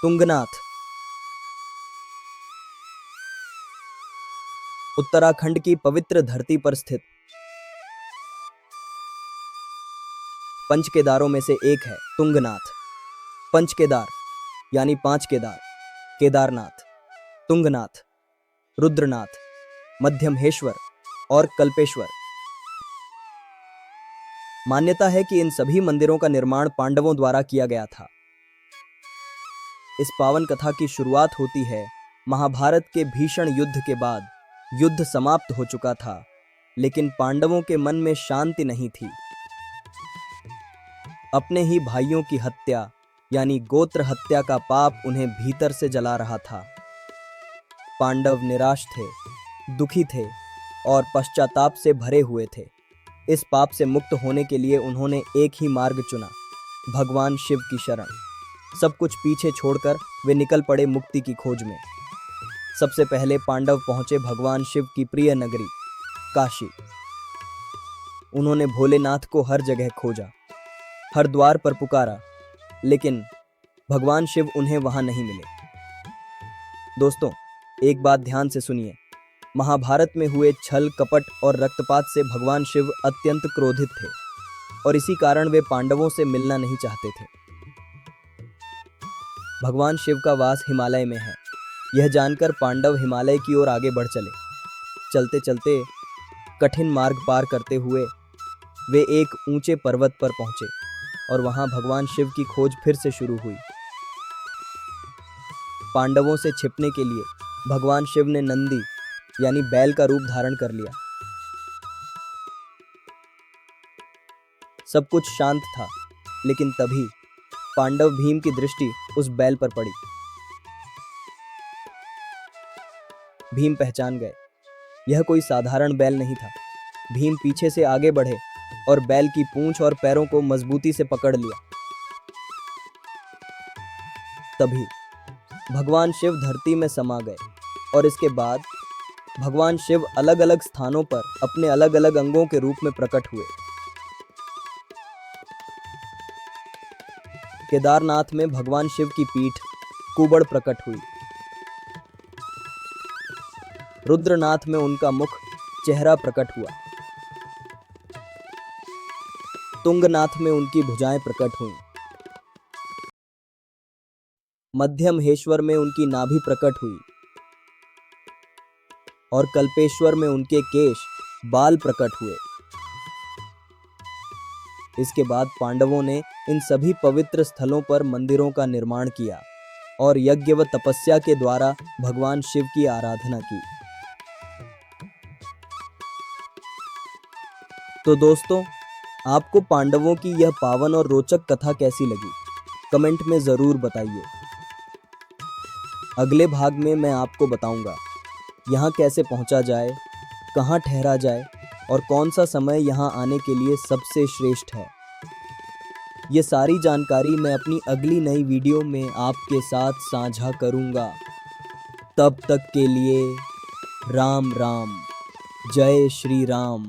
तुंगनाथ उत्तराखंड की पवित्र धरती पर स्थित पंच केदारों में से एक है तुंगनाथ। पंच केदार यानी 5 केदार, केदारनाथ, तुंगनाथ, रुद्रनाथ, मध्यमहेश्वर और कल्पेश्वर। मान्यता है कि इन सभी मंदिरों का निर्माण पांडवों द्वारा किया गया था। इस पावन कथा की शुरुआत होती है महाभारत के भीषण युद्ध के बाद। युद्ध समाप्त हो चुका था, लेकिन पांडवों के मन में शांति नहीं थी। अपने ही भाइयों की हत्या यानी गोत्र हत्या का पाप उन्हें भीतर से जला रहा था। पांडव निराश थे, दुखी थे और पश्चाताप से भरे हुए थे। इस पाप से मुक्त होने के लिए उन्होंने एक ही मार्ग चुना, भगवान शिव की शरण। सब कुछ पीछे छोड़कर वे निकल पड़े मुक्ति की खोज में। सबसे पहले पांडव पहुंचे भगवान शिव की प्रिय नगरी काशी। उन्होंने भोलेनाथ को हर जगह खोजा, हर द्वार पर पुकारा, लेकिन भगवान शिव उन्हें वहां नहीं मिले। दोस्तों, एक बात ध्यान से सुनिए। महाभारत में हुए छल, कपट और रक्तपात से भगवान शिव अत्यंत क्रोधित थे और इसी कारण वे पांडवों से मिलना नहीं चाहते थे। भगवान शिव का वास हिमालय में है। यह जानकर पांडव हिमालय की ओर आगे बढ़ चले। चलते चलते कठिन मार्ग पार करते हुए वे एक ऊंचे पर्वत पर पहुंचे और वहां भगवान शिव की खोज फिर से शुरू हुई। पांडवों से छिपने के लिए भगवान शिव ने नंदी यानी बैल का रूप धारण कर लिया। सब कुछ शांत था, लेकिन तभी पांडव भीम की दृष्टि उस बैल पर पड़ी। भीम पहचान गए, यह कोई साधारण बैल नहीं था। भीम पीछे से आगे बढ़े और बैल की पूंछ और पैरों को मजबूती से पकड़ लिया। तभी भगवान शिव धरती में समा गए और इसके बाद भगवान शिव अलग अलग स्थानों पर अपने अलग अलग अंगों के रूप में प्रकट हुए। केदारनाथ में भगवान शिव की पीठ कुबड़ प्रकट हुई। रुद्रनाथ में उनका मुख चेहरा प्रकट हुआ। तुंगनाथ में उनकी भुजाएं प्रकट हुईं। मध्यमहेश्वर में उनकी नाभि प्रकट हुई और कल्पेश्वर में उनके केश, बाल प्रकट हुए। इसके बाद पांडवों ने इन सभी पवित्र स्थलों पर मंदिरों का निर्माण किया और यज्ञ व तपस्या के द्वारा भगवान शिव की आराधना की। तो दोस्तों, आपको पांडवों की यह पावन और रोचक कथा कैसी लगी? कमेंट में ज़रूर बताइए। अगले भाग में मैं आपको बताऊंगा यहाँ कैसे पहुँचा जाए, कहाँ ठहरा जाए और कौन सा समय यहाँ आने के लिए सबसे श्रेष्ठ है। ये सारी जानकारी मैं अपनी अगली नई वीडियो में आपके साथ साझा करूँगा। तब तक के लिए राम राम, जय श्री राम।